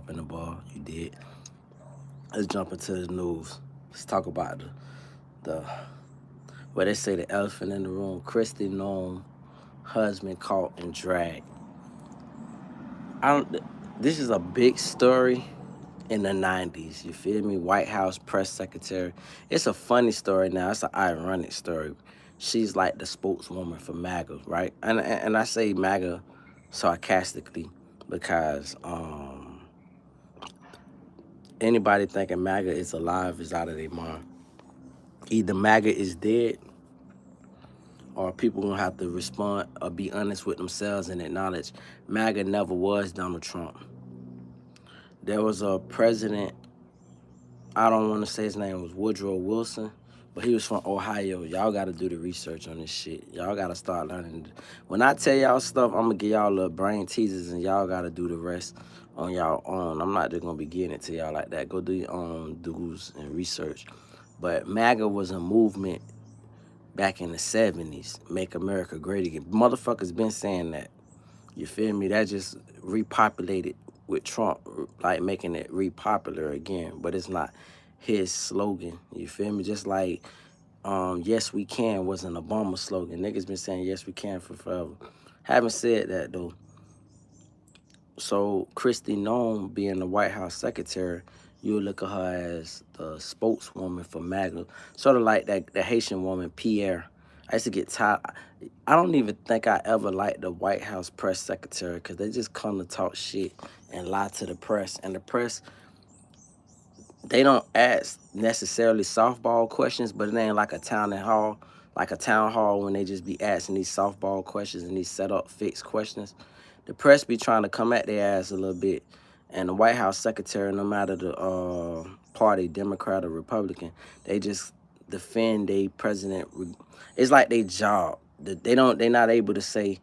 dropping the ball. You did. Let's jump into the news. Let's talk about the where they say the elephant in the room. Christy Nome husband caught in drag. I don't. This is a big story in the 90s. You feel me? White House press secretary. It's a funny story now. It's an ironic story. She's like the spokeswoman for MAGA, right? And I say MAGA sarcastically because anybody thinking MAGA is alive is out of their mind. Either MAGA is dead or people gonna have to respond or be honest with themselves and acknowledge MAGA never was Donald Trump. There was a president, I don't want to say his name was Woodrow Wilson, but he was from Ohio. Y'all got to do the research on this shit. Y'all got to start learning. When I tell y'all stuff, I'm going to give y'all little brain teasers, and y'all got to do the rest on y'all own. I'm not just going to be getting it to y'all like that. Go do your own dues and research. But MAGA was a movement back in the 70s, Make America Great Again. Motherfuckers been saying that. You feel me? That just repopulated with Trump, like making it repopular again, but it's not his slogan. You feel me? Just like yes we can was an Obama slogan. Niggas been saying yes we can for forever. Having said that though, so Kristi Noem being the White House secretary, you look at her as the spokeswoman for MAGA, sort of like that the Haitian woman Pierre. I used to get tired. I don't even think I ever liked the White House press secretary because they just come to talk shit and lie to the press. And the press, they don't ask necessarily softball questions, but it ain't like a town hall when they just be asking these softball questions and these set up fixed questions. The press be trying to come at their ass a little bit. And the White House secretary, no matter the party, Democrat or Republican, they just defend a president. It's like they job. They're not able to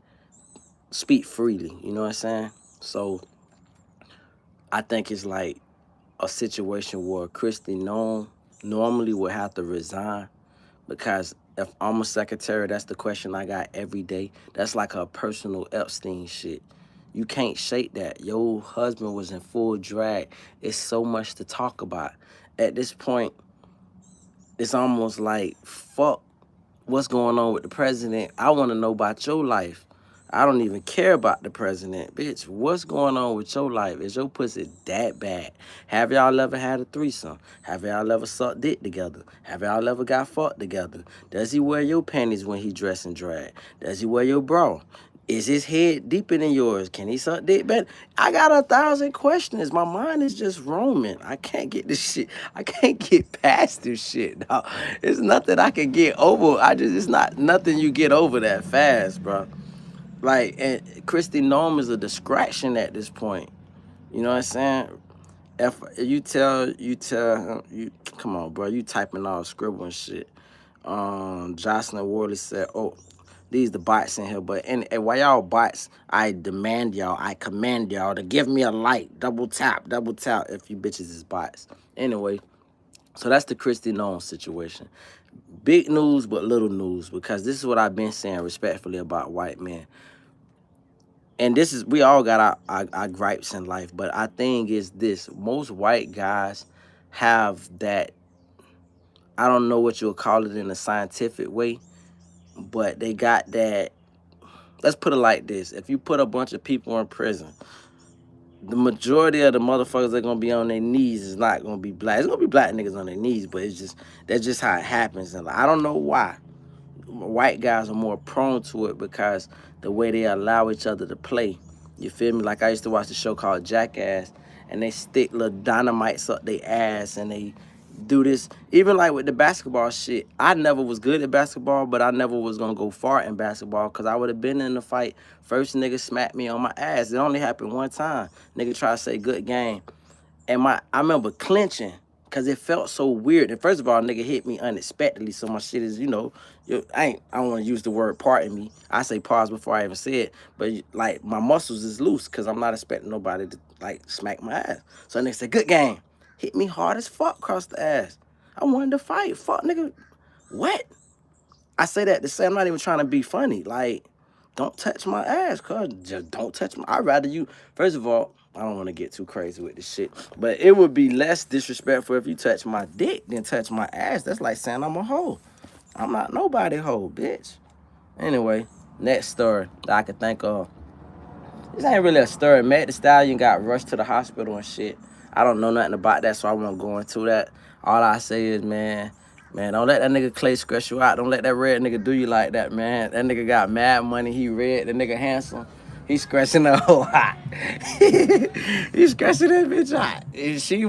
speak freely. You know what I'm saying? So I think it's like a situation where Kristi Noem normally would have to resign because if I'm a secretary, that's the question I got every day. That's like a personal Epstein shit. You can't shake that. Your husband was in full drag. It's so much to talk about. At this point, it's almost like, fuck what's going on with the president. I want to know about your life. I don't even care about the president. Bitch, what's going on with your life? Is your pussy that bad? Have y'all ever had a threesome? Have y'all ever sucked dick together? Have y'all ever got fucked together? Does he wear your panties when he dress and drag? Does he wear your bra? Is his head deeper than yours? Can he suck dick better? I got 1,000 questions. My mind is just roaming. I can't get this shit. I can't get past this shit, dog. It's nothing I can get over. It's not nothing you get over that fast, bro. Like, and Kristi Noem is a distraction at this point. You know what I'm saying? If you come on, bro, you typing all scribble and shit. Jocelyn Worley said, oh, these the bots in here, but and while y'all bots, I command y'all to give me a like, double tap if you bitches is bots. Anyway, so that's the Kristi Noem situation. Big news, but little news, because this is what I've been saying respectfully about white men. And this is, we all got our gripes in life, but our thing is this: most white guys have that, I don't know what you'll call it in a scientific way, but they got that. Let's put it like this: if you put a bunch of people in prison, the majority of the motherfuckers that are gonna be on their knees is not gonna be black. It's gonna be black niggas on their knees, but that's just how it happens. And I don't know why white guys are more prone to it, because the way they allow each other to play. You feel me? Like I used to watch the show called Jackass, and they stick little dynamites up their ass, and they do this. Even like with the basketball shit, I never was good at basketball, but I never was gonna go far in basketball because I would have been in the fight. First nigga smacked me on my ass. It only happened one time. Nigga try to say good game. And I remember clenching because it felt so weird. And first of all, nigga hit me unexpectedly, so my shit is, I don't want to use the word pardon me. I say pause before I even say it, but like my muscles is loose because I'm not expecting nobody to like smack my ass. So nigga said, good game. Hit me hard as fuck across the ass. I wanted to fight. Fuck, nigga. What? I say that to say I'm not even trying to be funny. Like, don't touch my ass, cuz. Just don't touch my. I'd rather you, first of all, I don't want to get too crazy with this shit. But it would be less disrespectful if you touch my dick than touch my ass. That's like saying I'm a hoe. I'm not nobody hoe, bitch. Anyway, next story that I could think of. This ain't really a story. Meg Thee Stallion got rushed to the hospital and shit. I don't know nothing about that, so I won't go into that. All I say is, man, don't let that nigga Clay stress you out. Don't let that red nigga do you like that, man. That nigga got mad money. He red. The nigga handsome. He scratching the whole hot. He scratching that bitch hot. And she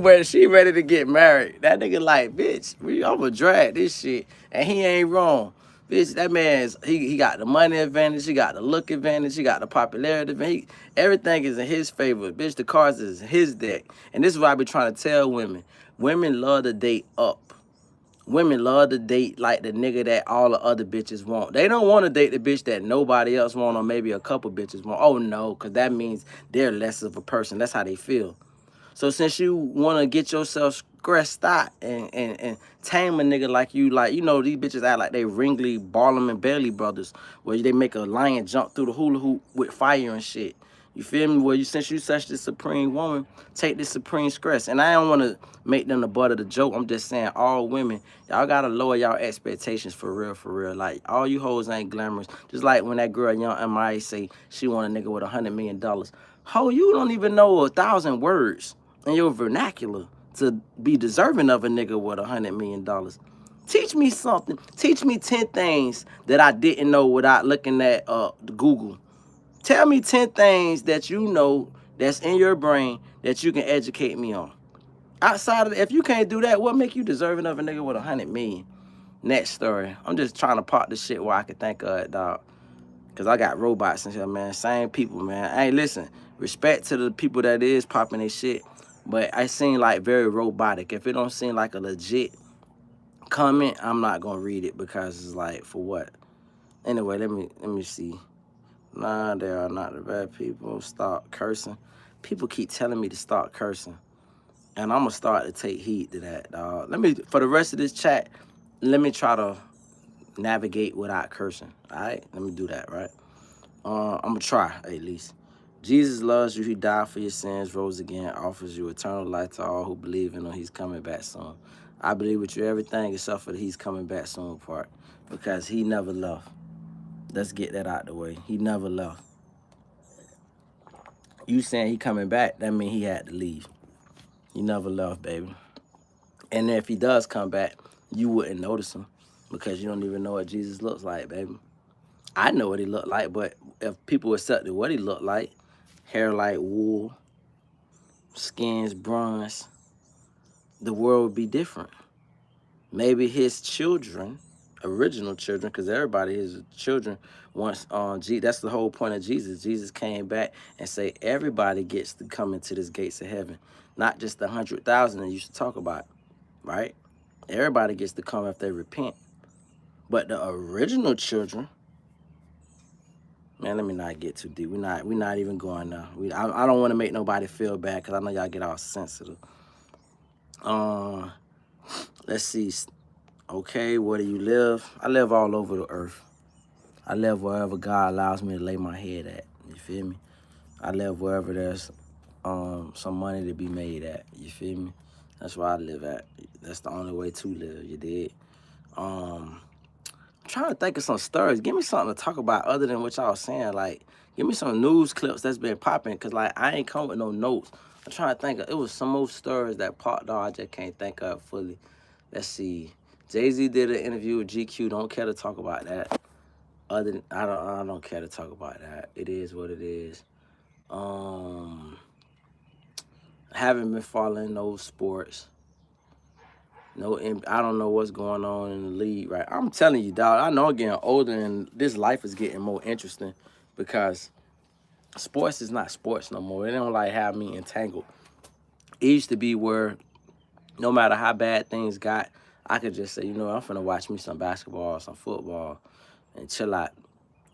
ready to get married. That nigga like, bitch, I'ma drag this shit. And he ain't wrong. Bitch, that man's he got the money advantage, he got the look advantage, he got the popularity advantage. Everything is in his favor. Bitch, the cards is his deck. And this is what I be trying to tell women. Women love to date up. Women love to date like the nigga that all the other bitches want. They don't want to date the bitch that nobody else want or maybe a couple bitches want. Oh no, because that means they're less of a person. That's how they feel. So since you want to get yourself stressed out and tame a nigga like you these bitches act like they Ringley, Barnum, and Bailey brothers, where they make a lion jump through the hula hoop with fire and shit. You feel me? Well, since you such the supreme woman, take this supreme stress. And I don't want to make them the butt of the joke. I'm just saying all women, y'all got to lower y'all expectations for real, for real. Like, all you hoes ain't glamorous. Just like when that girl, young M.I.A. say she want a nigga with $100 million. Ho, you don't even know 1,000 words in your vernacular to be deserving of a nigga with $100 million. Teach me something. Teach me 10 things that I didn't know without looking at Google. Tell me 10 things that you know that's in your brain that you can educate me on. Outside of if you can't do that, what make you deserving of a nigga with $100 million? Next story. I'm just trying to pop this shit where I can think of it, dog. Because I got robots in here, man. Same people, man. Hey, listen. Respect to the people that is popping their shit. But I seem like very robotic. If it don't seem like a legit comment, I'm not going to read it because it's like, for what? Anyway, let me see. Nah, they are not the bad people. Stop cursing. People keep telling me to start cursing. And I'm going to start to take heed to that, dog. For the rest of this chat, let me try to navigate without cursing. All right? Let me do that, right? I'm going to try, at least. Jesus loves you. He died for your sins, rose again, offers you eternal life to all who believe in him. He's coming back soon. I believe with you everything except for the he's coming back soon part. Because he never left. Let's get that out the way. He never left. You saying he coming back, that means he had to leave. He never left, baby. And if he does come back, you wouldn't notice him because you don't even know what Jesus looks like, baby. I know what he looked like, but if people accepted what he looked like, hair like wool, skin's bronze, the world would be different. Maybe his children, original children, because everybody is children, once that's the whole point of Jesus. Jesus came back and say everybody gets to come into this gates of heaven, not just the 100,000 that you should talk about, right? Everybody gets to come if they repent. But the original children, man, let me not get too deep. We're not even going now. I don't want to make nobody feel bad because I know y'all get all sensitive. Let's see. Okay, where do you live? I live all over the earth. I live wherever God allows me to lay my head at. You feel me? I live wherever there's some money to be made at. You feel me? That's where I live at. That's the only way to live. You did. I'm trying to think of some stories. Give me something to talk about other than what y'all was saying. Like, give me some news clips that's been popping. Because, like, I ain't come with no notes. I'm trying to think of, it was some more stories that popped off. I just can't think of fully. Let's see. Jay-Z did an interview with GQ. Don't care to talk about that. I don't care to talk about that. It is what it is. Haven't been following no sports. I don't know what's going on in the league, right? I'm telling you, dog, I know I'm getting older and this life is getting more interesting because sports is not sports no more. They don't like have me entangled. It used to be where no matter how bad things got, I could just say, I'm finna watch me some basketball, some football, and chill out.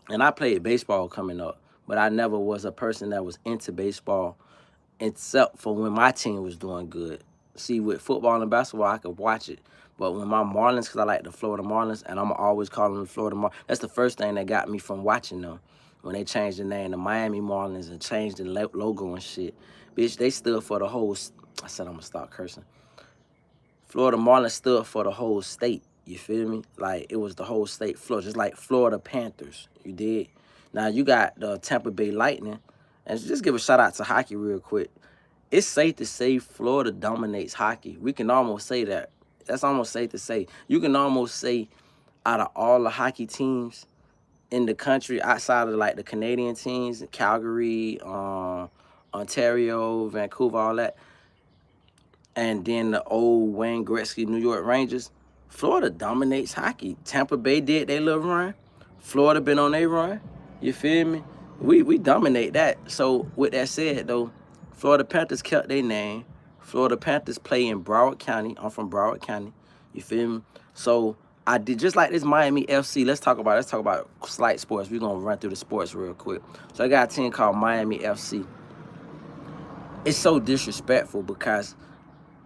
And I played baseball coming up, but I never was a person that was into baseball except for when my team was doing good. See, with football and basketball, I could watch it. But when my Marlins, because I like the Florida Marlins, and I'm always calling them the Florida Marlins, that's the first thing that got me from watching them. When they changed the name to Miami Marlins and changed the logo and shit. Bitch, they stood for the whole. I said I'm gonna start cursing. Florida Marlins stood for the whole state. You feel me? Like it was the whole state, Florida, just like Florida Panthers. You did. Now you got the Tampa Bay Lightning, and just give a shout out to hockey real quick. It's safe to say Florida dominates hockey. We can almost say that. That's almost safe to say. You can almost say out of all the hockey teams in the country, outside of like the Canadian teams, Calgary, Ontario, Vancouver, all that, and then the old Wayne Gretzky New York Rangers, Florida dominates hockey. Tampa Bay did their little run. Florida been on their run. You feel me? We dominate that. So with that said though, Florida Panthers kept their name. Florida Panthers play in Broward County. I'm from Broward County. You feel me? So I did just like this Miami FC. Let's talk about slight sports. We're gonna run through the sports real quick. So I got a team called Miami FC. It's so disrespectful because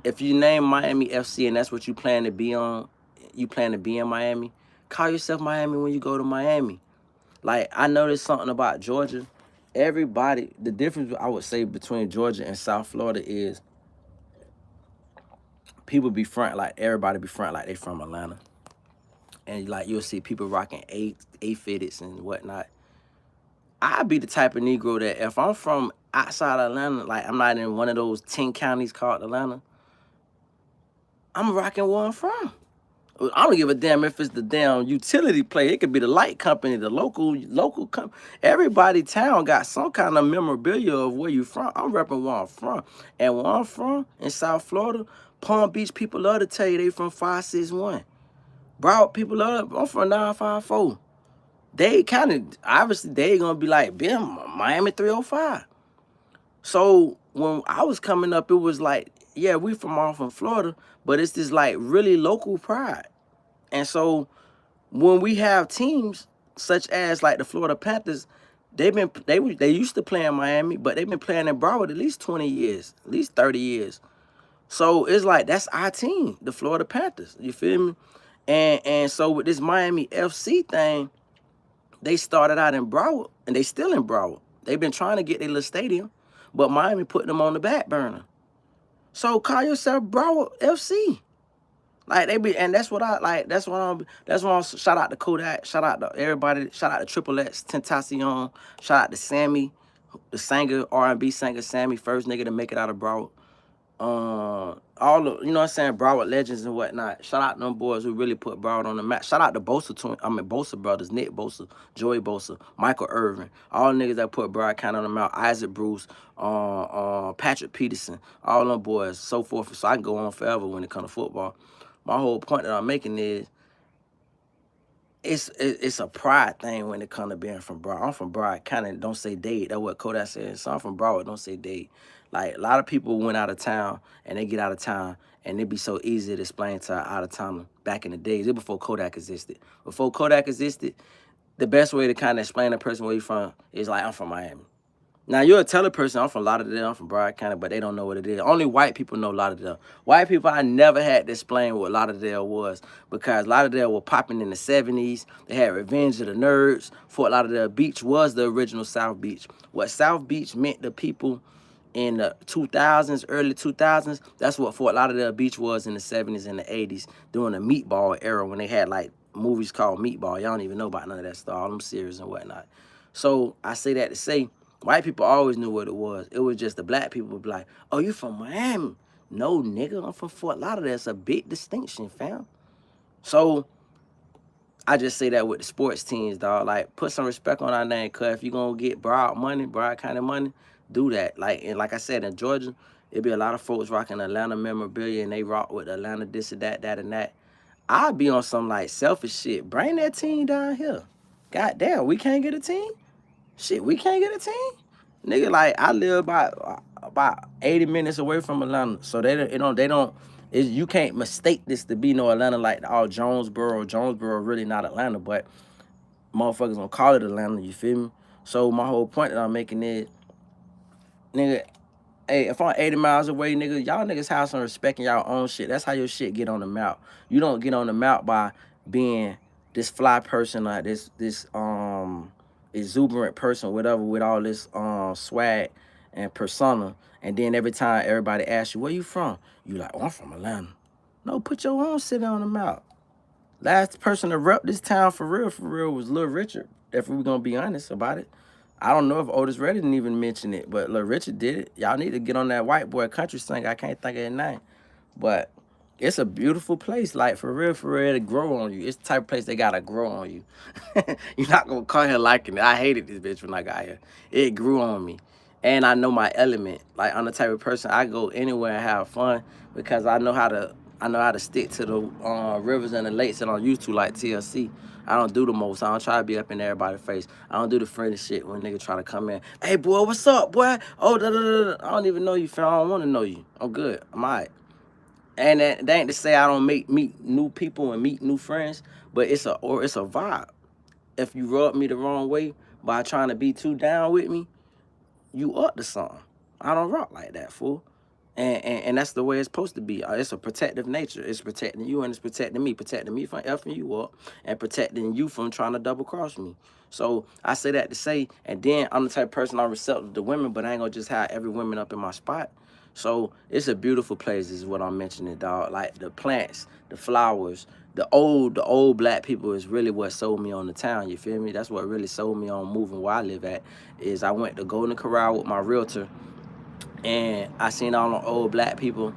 if you name Miami FC and that's what you plan to be on, you plan to be in Miami, call yourself Miami when you go to Miami. Like, I noticed something about Georgia. The difference I would say between Georgia and South Florida is people be front, like everybody be front like they from Atlanta. And like you'll see people rocking A-fitteds and whatnot. I'd be the type of Negro that if I'm from outside Atlanta, like I'm not in one of those 10 counties called Atlanta, I'm rocking where I'm from. I don't give a damn if it's the damn utility play. It could be the light company, the local company. Everybody town got some kind of memorabilia of where you from. I'm repping where I'm from. And where I'm from, in South Florida, Palm Beach people love to tell you they from 561. Broward people love, I'm from 954. They kind of, obviously, they going to be like, "Bim, Miami 305. So when I was coming up, it was like, yeah, we from Florida, but it's this like really local pride. And so when we have teams such as like the Florida Panthers, they used to play in Miami, but they've been playing in Broward at least 20 years, at least 30 years. So it's like that's our team, the Florida Panthers. You feel me? And so with this Miami FC thing, they started out in Broward, and they still in Broward. They've been trying to get their little stadium, but Miami put them on the back burner. So call yourself Broward FC. Like they be, and that's what I like. That's why I'm shout out to Kodak, shout out to everybody, shout out to Triple X, Tentacion, shout out to Sammy, the singer, R&B singer Sammy, first nigga to make it out of Broward. All the, you know what I'm saying, Broward legends and whatnot. Shout out to them boys who really put Broward on the map. Shout out to Bosa brothers, Nick Bosa, Joey Bosa, Michael Irvin, all niggas that put Broward County on the map. Isaac Bruce, Patrick Peterson, all them boys, so forth. So I can go on forever when it comes to football. My whole point that I'm making is it's a pride thing when it comes to being from Broward. I'm from Broward County, don't say Dade. That's what Kodak said. So I'm from Broward, don't say Dade. Like, a lot of people went out of town, and they get out of town, and it'd be so easy to explain to an out-of-towner back in the days. It before Kodak existed. Before Kodak existed, the best way to kind of explain a person where you're from is like, I'm from Miami. Now, you'll tell a person, I'm from Lauderdale, I'm from Broward County, but they don't know what it is. Only white people know Lauderdale. White people, I never had to explain what Lauderdale was because Lauderdale was popping in the 70s. They had Revenge of the Nerds. Fort Lauderdale Beach was the original South Beach. What South Beach meant to people in the 2000s, early 2000s, that's what Fort Lauderdale Beach was in the 70s and the 80s during the Meatball era when they had like movies called Meatball. Y'all don't even know about none of that stuff, all them series and whatnot. So I say that to say, white people always knew what it was. It was just the black people would be like, "Oh, you from Miami?" No, nigga, I'm from Fort Lauderdale. It's a big distinction, fam. So I just say that with the sports teams, dog. Like, put some respect on our name, cuz if you're going to get Broward kind of money, do that. And like I said, in Georgia, it'd be a lot of folks rocking Atlanta memorabilia, and they rock with Atlanta this and that, that and that. I'd be on some, like, selfish shit. Bring that team down here. Goddamn, we can't get a team? Shit, we can't get a team? Nigga, like, I live about 80 minutes away from Atlanta, so you can't mistake this to be no Atlanta like all Jonesboro. Jonesboro really not Atlanta, but motherfuckers gonna call it Atlanta, you feel me? So my whole point that I'm making is, nigga, hey, if I'm 80 miles away, nigga, y'all niggas have some respect in y'all own shit. That's how your shit get on the map. You don't get on the map by being this fly person, like this exuberant person, whatever, with all this swag and persona. And then every time everybody asks you, where you from? You like, oh, I'm from Atlanta. No, put your own city on the map. Last person to rep this town for real was Lil Richard. If we're gonna be honest about it. I don't know if Otis Redding didn't even mention it, but Lil Richard did it. Y'all need to get on that white boy country singer. I can't think of his name. But it's a beautiful place, like for real, to grow on you. It's the type of place they gotta grow on you. You're not gonna come here liking it. I hated this bitch when I got here. It grew on me. And I know my element. Like I'm the type of person I go anywhere and have fun because I know how to stick to the rivers and the lakes that I'm used to, like TLC. I don't do the most. I don't try to be up in everybody's face. I don't do the friendly shit when niggas try to come in. Hey, boy, what's up, boy? Oh, da da da. I don't even know you, fam. I don't want to know you. I'm good. I'm all right. And that ain't to say I don't meet new people and meet new friends, but it's a vibe. If you rub me the wrong way by trying to be too down with me, you up to something. I don't rock like that, fool. And that's the way it's supposed to be. It's a protective nature. It's protecting you and it's protecting me from effing you up and protecting you from trying to double cross me. So I say that to say, and then I'm the type of person I'm receptive to women, but I ain't gonna just have every woman up in my spot. So it's a beautiful place, is what I'm mentioning, dog. Like the plants, the flowers, the old black people is really what sold me on the town. You feel me? That's what really sold me on moving where I live at. Is I went to Golden Corral with my realtor, and I seen all the old black people,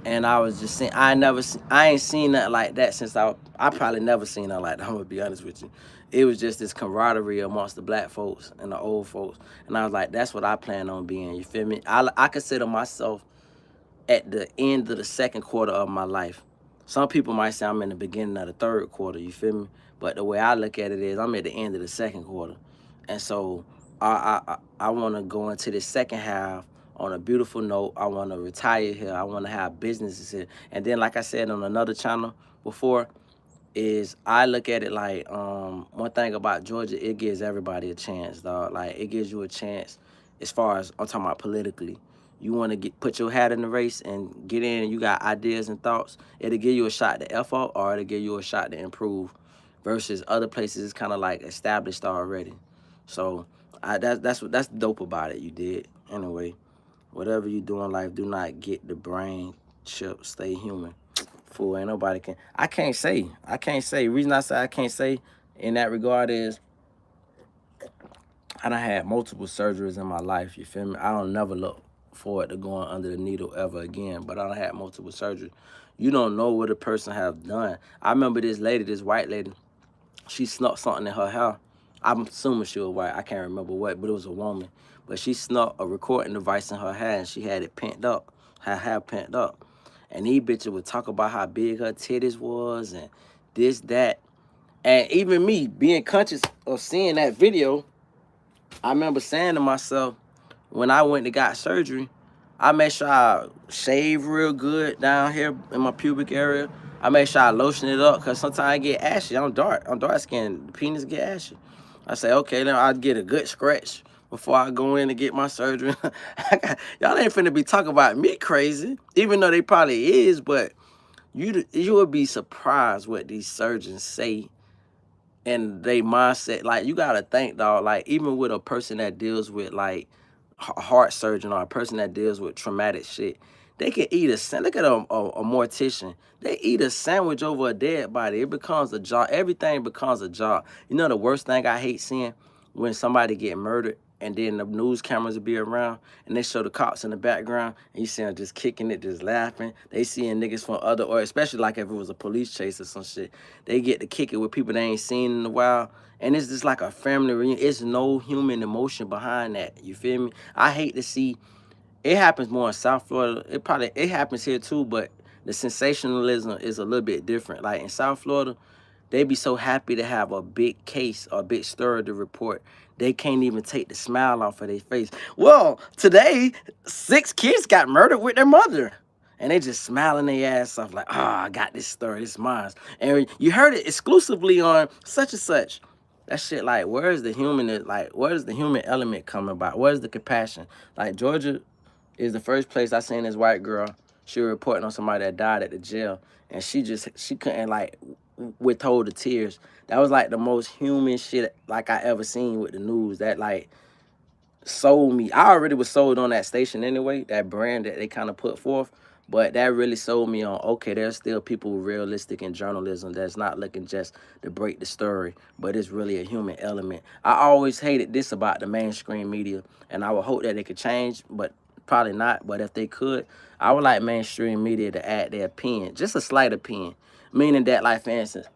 and I was just saying I ain't seen nothing like that since I probably never seen nothing like that. I'm gonna be honest with you. It was just this camaraderie amongst the black folks and the old folks, and I was like, that's what I plan on being. You feel me? I consider myself at the end of the second quarter of my life. Some people might say I'm in the beginning of the third quarter, you feel me? But the way I look at it is I'm at the end of the second quarter. And so I want to go into the second half on a beautiful note. I want to retire here. I want to have businesses here. And then, like I said on another channel before, is I look at it like one thing about Georgia, it gives everybody a chance, dog. Like it gives you a chance as far as I'm talking about politically. You want to put your hat in the race and get in, and you got ideas and thoughts. It'll give you a shot to F up, or it'll give you a shot to improve. Versus other places, it's kind of like established already. So that's dope about it. You did anyway. Whatever you do in life, do not get the brain chip. Stay human. Fool, ain't nobody can. I can't say. I can't say. Reason I say I can't say in that regard is I done had multiple surgeries in my life. You feel me? I don't never look forward to going under the needle ever again. But I done had multiple surgeries. You don't know what a person have done. I remember this lady, this white lady. She snuck something in her hair. I'm assuming she was white. I can't remember what, but it was a woman. But she snuck a recording device in her hair, and she had it pent up, her hair pent up. And these bitches would talk about how big her titties was and this, that. And even me being conscious of seeing that video, I remember saying to myself, when I went and got surgery, I made sure I shave real good down here in my pubic area. I made sure I lotion it up because sometimes I get ashy. I'm dark. I'm dark skinned. The penis get ashy. I say, okay, then I'll get a good scratch before I go in and get my surgery. Y'all ain't finna be talking about me crazy, even though they probably is, but you would be surprised what these surgeons say and they mindset. Like you gotta think, dog. Like even with a person that deals with like heart surgeon or a person that deals with traumatic shit, they can eat look at a mortician. They eat a sandwich over a dead body. It becomes a job. Everything becomes a job. You know the worst thing I hate seeing when somebody get murdered and then the news cameras will be around and they show the cops in the background and you see them just kicking it, just laughing. They seeing niggas from other, or especially like if it was a police chase or some shit, they get to kick it with people they ain't seen in a while. And it's just like a family reunion. It's no human emotion behind that. You feel me? I hate to see, it happens more in South Florida. It happens here too, but the sensationalism is a little bit different. Like in South Florida, they be so happy to have a big case or a big story to report. They can't even take the smile off of their face. Well, today, 6 kids got murdered with their mother. And they just smiling their ass off like, oh, I got this story, this is mine. And you heard it exclusively on such and such. That shit, like, where's the human, like, where's the human element coming about? Where's the compassion? Like, Georgia is the first place I seen this white girl. She was reporting on somebody that died at the jail. And she couldn't, like, withhold the tears. That was, like, the most human shit, like, I ever seen with the news. That, like, sold me. I already was sold on that station anyway, that brand that they kind of put forth. But that really sold me on, okay, there's still people realistic in journalism that's not looking just to break the story, but it's really a human element. I always hated this about the mainstream media, and I would hope that they could change, but probably not. But if they could, I would like mainstream media to add their opinion, just a slight opinion, meaning that, like, for instance,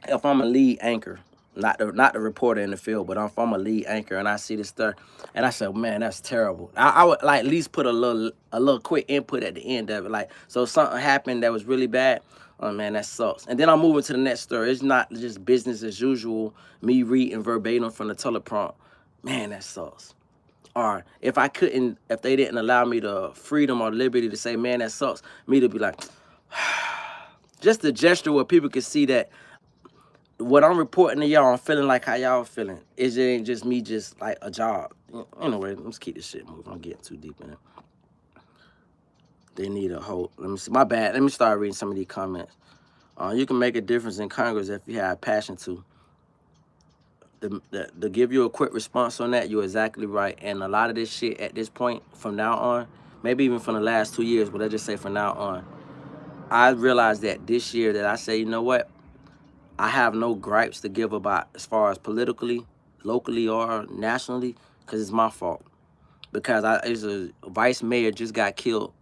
if I'm a lead anchor, not the reporter in the field, but if I'm a lead anchor and I see this stuff, and I say, man, that's terrible. I would like at least put a little quick input at the end of it, like, so if something happened that was really bad. Oh man, that sucks. And then I'm moving to the next story. It's not just business as usual. Me reading verbatim from the teleprompt. Man, that sucks. Or if they didn't allow me the freedom or liberty to say, man, that sucks, me to be like, just a gesture where people can see that what I'm reporting to y'all, I'm feeling like how y'all feeling. It ain't just me, just like a job. Anyway, let's keep this shit moving. I'm getting too deep in it. They need a whole. Let me see. My bad. Let me start reading some of these comments. You can make a difference in Congress if you have passion to. To give you a quick response on that, you're exactly right. And a lot of this shit at this point, from now on, maybe even from the last 2 years, but let's just say from now on, I realized that this year that I say, you know what? I have no gripes to give about as far as politically, locally, or nationally, because it's my fault. Because it's a vice mayor just got killed.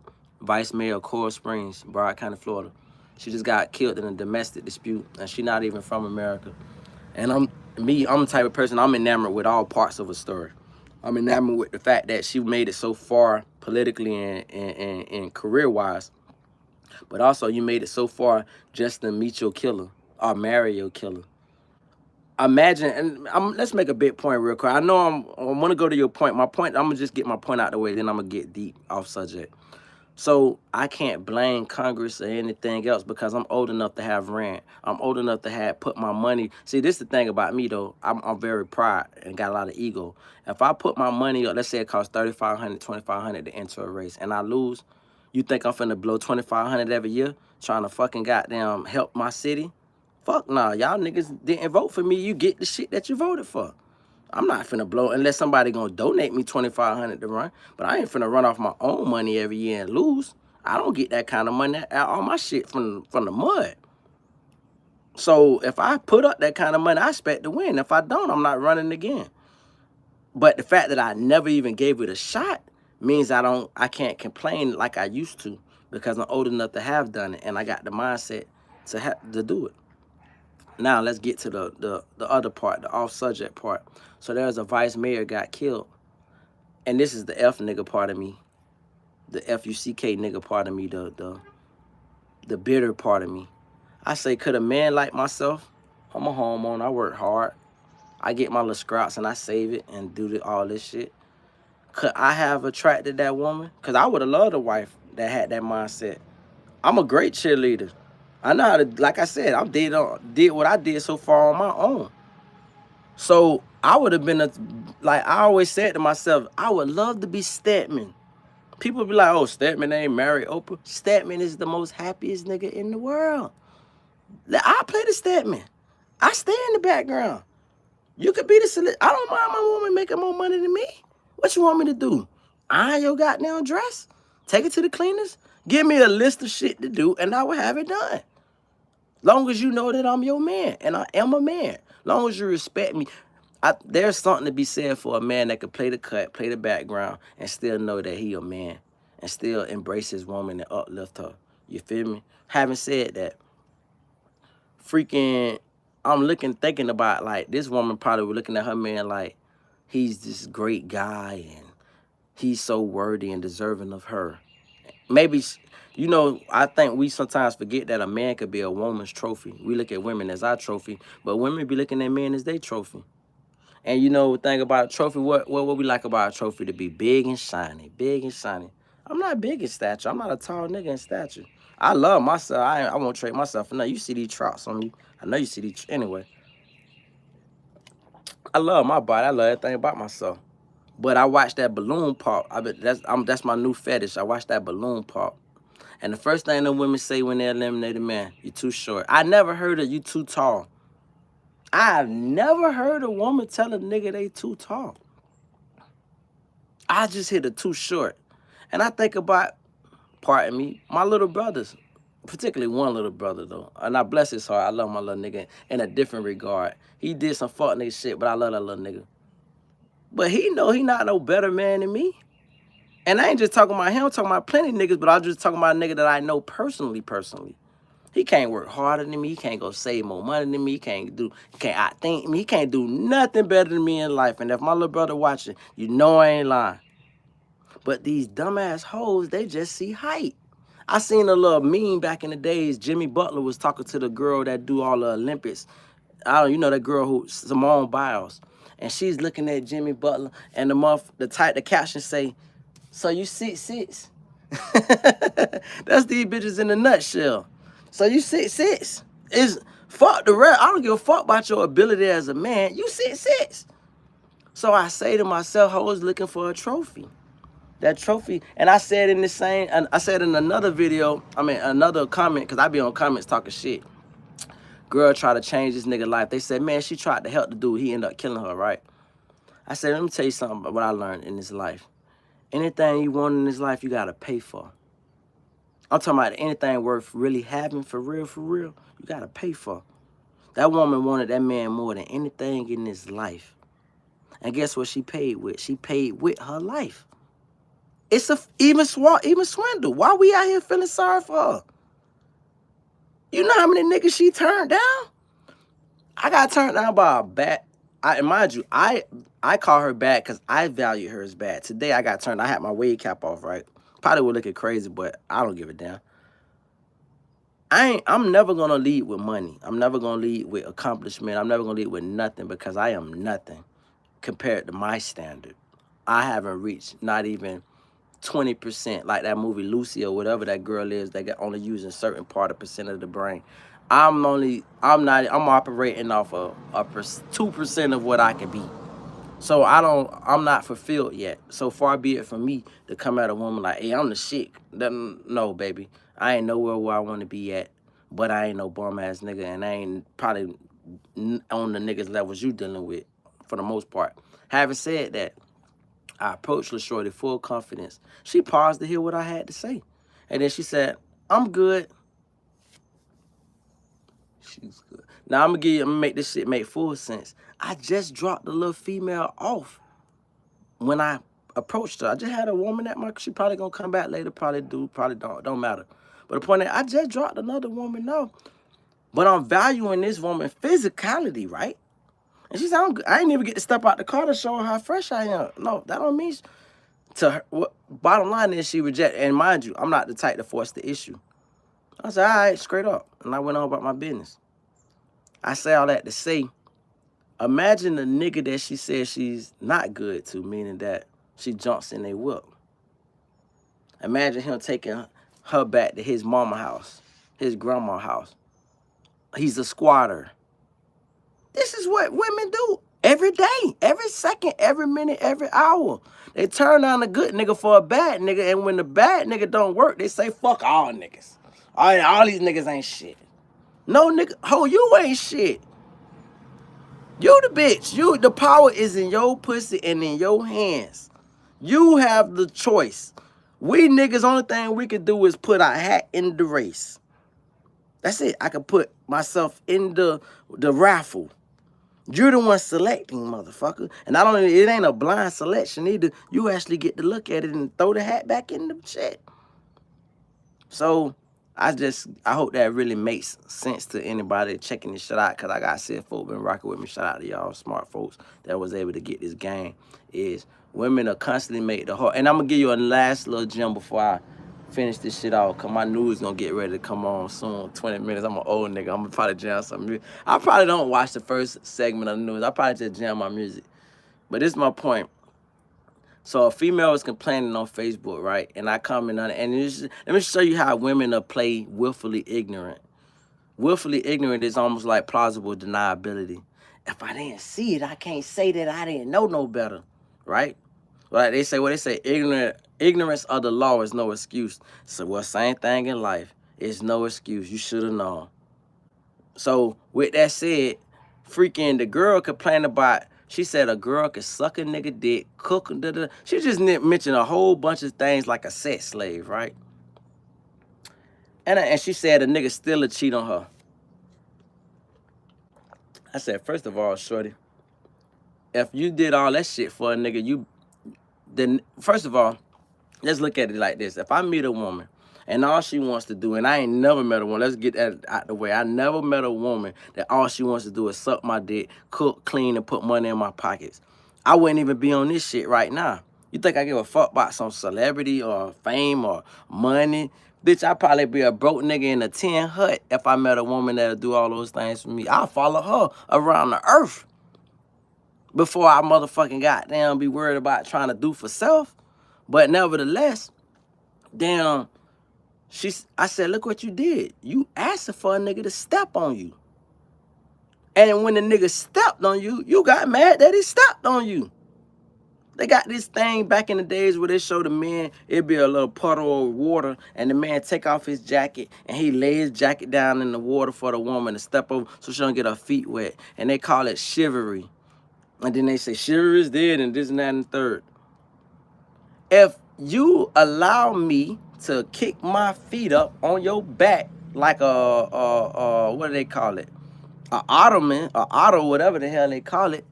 Vice Mayor of Coral Springs, Broward County, Florida. She just got killed in a domestic dispute, and she's not even from America. And I'm the type of person, I'm enamored with all parts of a story. I'm enamored with the fact that she made it so far politically and career-wise, but also you made it so far just to meet your killer or marry your killer. Imagine, and let's make a big point real quick. I know I want to go to your point. My point, I'm gonna just get my point out the way, then I'm gonna get deep off subject. So I can't blame Congress or anything else because I'm old enough to have rent. I'm old enough to have put my money. See, this is the thing about me though. I'm very proud and got a lot of ego. If I put my money up, let's say it costs 3,500, 2,500 to enter a race, and I lose, you think I'm finna blow 2,500 every year trying to fucking goddamn help my city? Fuck nah, y'all niggas didn't vote for me. You get the shit that you voted for. I'm not finna blow unless somebody gonna donate me 2,500 to run. But I ain't finna run off my own money every year and lose. I don't get that kind of money. All my shit from the mud. So if I put up that kind of money, I expect to win. If I don't, I'm not running again. But the fact that I never even gave it a shot means I can't complain like I used to because I'm old enough to have done it and I got the mindset to do it. Now let's get to the other part, the off subject part. So there's a vice mayor got killed. And this is the F nigga part of me, the FUCK nigga part of me, the bitter part of me. I say, could a man like myself, I'm a homeowner, I work hard, I get my little scraps and I save it and do all this shit. Could I have attracted that woman? Because I would have loved a wife that had that mindset. I'm a great cheerleader. I know how to, like I said, did what I did so far on my own. So I would have been like I always said to myself, I would love to be Stedman. People be like, oh, Stedman ain't married Oprah. Stedman is the most happiest nigga in the world. I play the Stedman. I stay in the background. You could be the I don't mind my woman making more money than me. What you want me to do? Iron your goddamn dress? Take it to the cleaners? Give me a list of shit to do and I will have it done. Long as you know that I'm your man and I am a man. Long as you respect me. There's something to be said for a man that can play the cut, play the background, and still know that he a man, and still embrace his woman and uplift her. You feel me? Having said that, freaking, thinking about, like, this woman probably was looking at her man like, he's this great guy, and he's so worthy and deserving of her. Maybe, I think we sometimes forget that a man could be a woman's trophy. We look at women as our trophy, but women be looking at men as their trophy. And the thing about a trophy, what we like about a trophy to be big and shiny, big and shiny. I'm not big in stature. I'm not a tall nigga in stature. I love myself. I won't trade myself for nothing. You see these trouts on me. I know you see these. Anyway, I love my body. I love everything about myself. But I watched that balloon pop. That's my new fetish. I watched that balloon pop. And the first thing the women say when they eliminate a man, you too short. I never heard of you too tall. I've never heard a woman tell a nigga they too tall. I just hit it too short. And I think about, pardon me, my little brothers, particularly one little brother though. And I bless his heart. I love my little nigga in a different regard. He did some fuck nigga shit, but I love that little nigga. But he know he not no better man than me. And I ain't just talking about him, I'm talking about plenty of niggas, but I'm just talking about a nigga that I know personally. He can't work harder than me. He can't go save more money than me. He can't outthink me. He can't do nothing better than me in life. And if my little brother watching, you know I ain't lying. But these dumbass hoes, they just see height. I seen a little meme back in the days. Jimmy Butler was talking to the girl that do all the Olympics. You know that girl who Simone Biles, and she's looking at Jimmy Butler, and the caption say, "So you 6'6". That's these bitches in a nutshell. So you 6'6". Is fuck the rest. I don't give a fuck about your ability as a man. You 6'6". So I say to myself, hoes looking for a trophy. That trophy, and I said in the same, and I said in another video, another comment, because I be on comments talking shit. Girl tried to change this nigga life. They said, man, she tried to help the dude. He ended up killing her, right? I said, let me tell you something about what I learned in this life. Anything you want in this life, you got to pay for. I'm talking about anything worth really having for real, you got to pay for. That woman wanted that man more than anything in this life. And guess what she paid with? She paid with her life. It's even swindle. Why we out here feeling sorry for her? You know how many niggas she turned down? I got turned down by a bat. And mind you, I call her bad because I value her as bad. Today I got turned. I had my wave cap off, right? Probably would look crazy, but I don't give a damn. I'm never gonna lead with money. I'm never gonna lead with accomplishment. I'm never gonna lead with nothing because I am nothing compared to my standard. I haven't reached not even 20%, like that movie Lucy or whatever that girl is that got only using certain part of percent of the brain. I'm operating off of 2% of what I can be. So I'm not fulfilled yet. So far be it from me to come at a woman like, hey, I'm the shit. Then, no, baby. I ain't nowhere where I want to be at, but I ain't no bum ass nigga, and I ain't probably on the niggas levels you dealing with for the most part. Having said that, I approached LaShorty full confidence. She paused to hear what I had to say. And then she said, I'm good. She's good. Now I'm gonna make this shit make full sense. I just dropped the little female off when I approached her. I just had a woman at she probably gonna come back later, probably do, probably don't matter. But the point is, I just dropped another woman off. But I'm valuing this woman physicality, right? And she said, I ain't even get to step out the car to show her how fresh I am. No, that don't mean to her. Bottom line is she rejected. And mind you, I'm not the type to force the issue. I said, all right, straight up. And I went on about my business. I say all that to say, imagine the nigga that she says she's not good to, meaning that she jumps in a whip. Imagine him taking her back to his mama house, his grandma house. He's a squatter. This is what women do every day, every second, every minute, every hour. They turn down a good nigga for a bad nigga, and when the bad nigga don't work, they say, fuck all niggas. All these niggas ain't shit. No nigga, you ain't shit. You the bitch. The power is in your pussy and in your hands. You have the choice. We niggas, only thing we can do is put our hat in the race. That's it. I can put myself in the raffle. You're the one selecting, motherfucker. And not only, it ain't a blind selection either. You actually get to look at it and throw the hat back in the shit. So I hope that really makes sense to anybody checking this shit out, because I got said folk been rocking with me. Shout out to y'all smart folks that was able to get this game. Is women are constantly made the heart. And I'm gonna give you a last little gem before I finish this shit off, because my news gonna get ready to come on soon. 20 minutes. I'm an old nigga. I'm gonna probably jam some music. I probably don't watch the first segment of the news. I probably just jam my music. But this is my point. So a female was complaining on Facebook, right? And I comment on it. And let me show you how women are play willfully ignorant. Willfully ignorant is almost like plausible deniability. If I didn't see it, I can't say that I didn't know no better, right? Like they say, ignorance of the law is no excuse. So, well, same thing in life. It's no excuse. You should have known. So with that said, freaking the girl complained about She said a girl could suck a nigga dick, cook, da, da. She just mentioned a whole bunch of things like a sex slave, right? And she said a nigga still a cheat on her. I said, first of all, shorty, if you did all that shit for a nigga, then first of all, let's look at it like this. If I meet a woman and all she wants to do, and I ain't never met a woman, let's get that out the way. I never met a woman that all she wants to do is suck my dick, cook, clean, and put money in my pockets. I wouldn't even be on this shit right now. You think I give a fuck about some celebrity or fame or money? Bitch, I'd probably be a broke nigga in a tin hut if I met a woman that'll do all those things for me. I'll follow her around the earth before I motherfucking goddamn be worried about trying to do for self. But nevertheless, damn, I said, look what you did. You asked for a nigga to step on you. And when the nigga stepped on you, you got mad that he stepped on you. They got this thing back in the days where they show the men, it'd be a little puddle of water, and the man take off his jacket, and he lay his jacket down in the water for the woman to step over so she don't get her feet wet. And they call it chivalry. And then they say, chivalry is dead, and this and that and the third. If you allow me to kick my feet up on your back like what do they call it? A ottoman, or auto, whatever the hell they call it,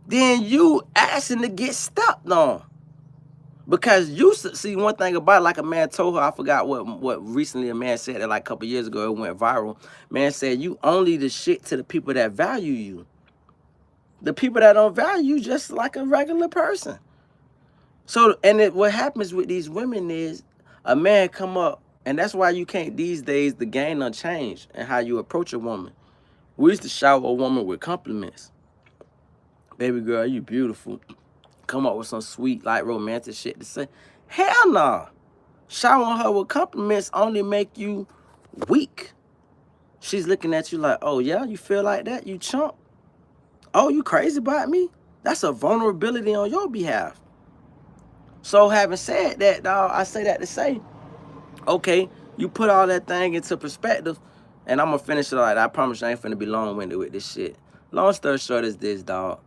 then you asking to get stepped on. Because you see one thing about it, like a man told her, I forgot what recently a man said that like a couple years ago, it went viral. Man said, you only the shit to the people that value you. The people that don't value you just like a regular person. So, and what happens with these women is a man come up, and that's why you can't, these days, the game done changed and how you approach a woman. We used to shower a woman with compliments. Baby girl, you beautiful. Come up with some sweet, like romantic shit to say. Hell nah. Showering her with compliments only make you weak. She's looking at you like, oh yeah, you feel like that? You chump? Oh, you crazy about me? That's a vulnerability on your behalf. So having said that, dog, I say that to say, okay, you put all that thing into perspective, and I'm gonna finish it like that. I promise you I ain't finna be long-winded with this shit. Long story short is this, dog.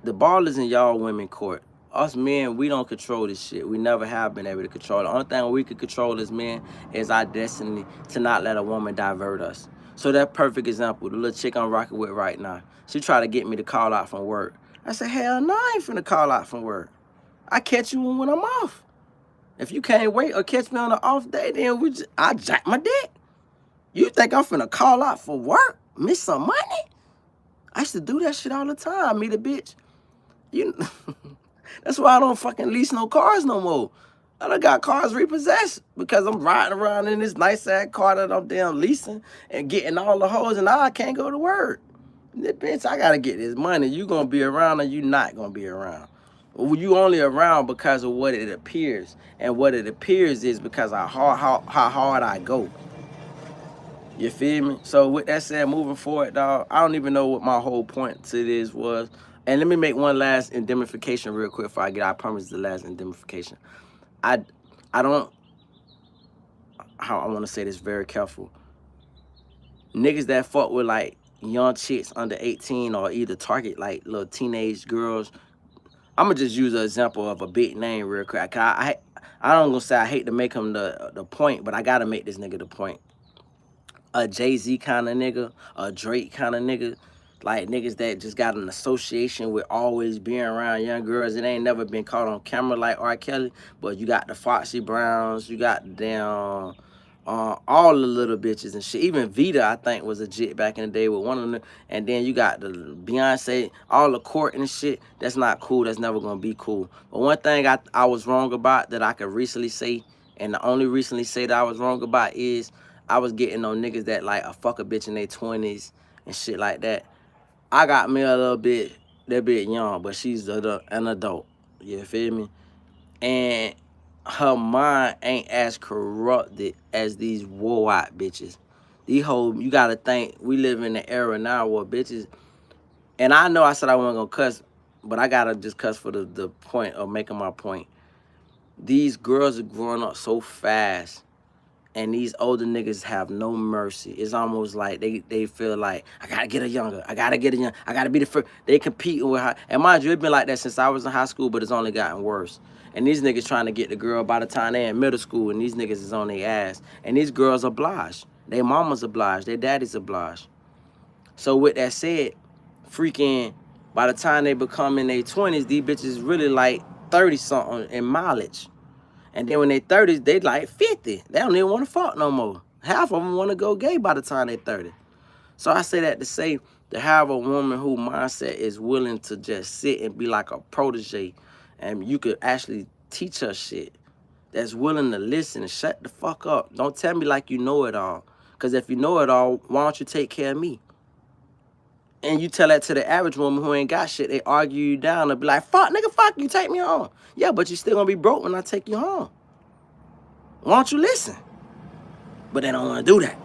The ball is in y'all women court. Us men, we don't control this shit. We never have been able to control it. The only thing we can control as men is our destiny to not let a woman divert us. So that perfect example, the little chick I'm rocking with right now, she tried to get me to call out from work. I said, hell no, I ain't finna call out from work. I catch you when I'm off. If you can't wait or catch me on an off day, then I jack my dick. You think I'm finna call out for work? Miss some money? I used to do that shit all the time. Meet a bitch. That's why I don't fucking lease no cars no more. I done got cars repossessed because I'm riding around in this nice ass car that I'm damn leasing and getting all the hoes, and now I can't go to work. Bitch, I gotta get this money. You gonna be around or you not gonna be around. You only around because of what it appears, and what it appears is because of how hard I go. You feel me? So with that said, moving forward, dog, I don't even know what my whole point to this was. And let me make one last indemnification real quick before I get. I promise the last indemnification. I don't. How I want to say this very careful. Niggas that fuck with like young chicks under 18 or either target like little teenage girls. I'm gonna just use an example of a big name real quick. I don't gonna say I hate to make him the point, but I gotta make this nigga the point. A Jay-Z kind of nigga, a Drake kind of nigga, like niggas that just got an association with always being around young girls. It ain't never been caught on camera like R. Kelly, but you got the Foxy Browns, you got the damn, all the little bitches and shit. Even Vita, I think, was a jit back in the day with one of them. And then you got the Beyonce, all the court and shit. That's not cool. That's never gonna be cool. But one thing I was wrong about that I could recently say, and the only recently say that I was wrong about is I was getting on niggas that like a fuck a bitch in their 20s and shit like that. I got me a little bit, that bit young, but she's an adult. You feel me? And her mind ain't as corrupted as these wore-out bitches. These whole, you gotta think, we live in the era now where bitches, and I know I said I wasn't gonna cuss, but I gotta just cuss for the point of making my point. These girls are growing up so fast, And these older niggas have no mercy. It's almost like they feel like, I gotta get a younger, I gotta get a young, I gotta be the first. They competing with her. And mind you, it's been like that since I was in high school, but it's only gotten worse. And these niggas trying to get the girl by the time they in middle school, and these niggas is on their ass. And these girls obliged. Their mamas obliged, their daddies obliged. So with that said, freaking by the time they become in their 20s, these bitches really like 30 something in mileage. And then when they 30s, they like 50. They don't even want to fuck no more. Half of them want to go gay by the time they 30. So I say that to say, to have a woman whose mindset is willing to just sit and be like a protege, and you could actually teach her shit, that's willing to listen and shut the fuck up. Don't tell me like you know it all. Because if you know it all, why don't you take care of me? And you tell that to the average woman who ain't got shit, they argue you down and be like, fuck, nigga, fuck you, take me home. Yeah, but you still gonna be broke when I take you home. Why don't you listen? But they don't want to do that.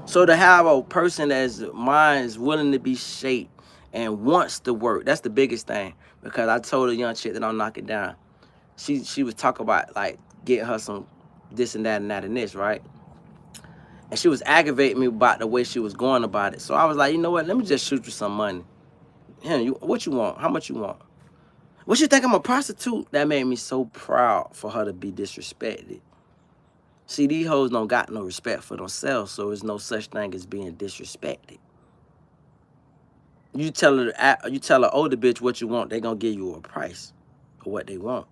So to have a person that's mind is willing to be shaped and wants to work, that's the biggest thing. Because I told a young chick that I'm knocking down. She was talking about like getting her some this and that and that and this, right? And she was aggravating me about the way she was going about it. So I was like, you know what? Let me just shoot you some money. What you want? How much you want? What you think I'm a prostitute? That made me so proud for her to be disrespected. See, these hoes don't got no respect for themselves, so there's no such thing as being disrespected. You tell an older bitch what you want, they gonna give you a price for what they want.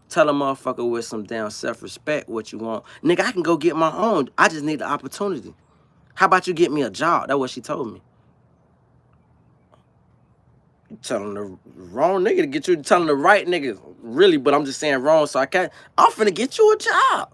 Tell a motherfucker with some damn self-respect what you want. Nigga, I can go get my own. I just need the opportunity. How about you get me a job? That's what she told me. You telling the wrong nigga to get you, telling the right nigga, really, but I'm just saying wrong, so I'm finna get you a job.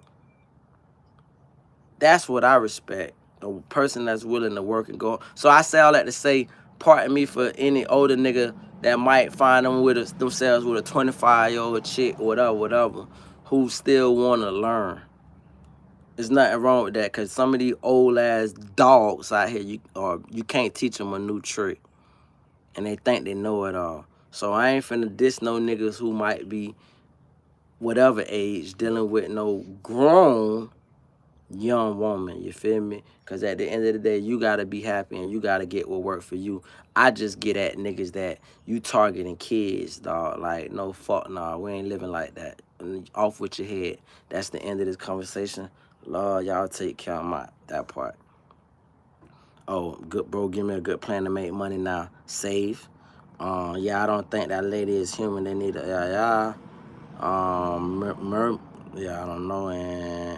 That's what I respect. The person that's willing to work and go. So I say all that to say, pardon me for any older nigga that might find themselves with a 25-year-old chick or whatever, who still want to learn. There's nothing wrong with that, because some of these old ass dogs out here, you can't teach them a new trick. And they think they know it all. So I ain't finna diss no niggas who might be whatever age dealing with no grown young woman, you feel me? Because at the end of the day, you gotta be happy and you gotta get what work for you. I just get at niggas that you targeting kids, dog. Like, no, fuck nah, we ain't living like that. And off with your head. That's the end of this conversation. Lord, y'all take care of that part. Oh, good bro, give me a good plan to make money now. Save. Yeah, I don't think that lady is human. They need a yeah. Yeah, I don't know, and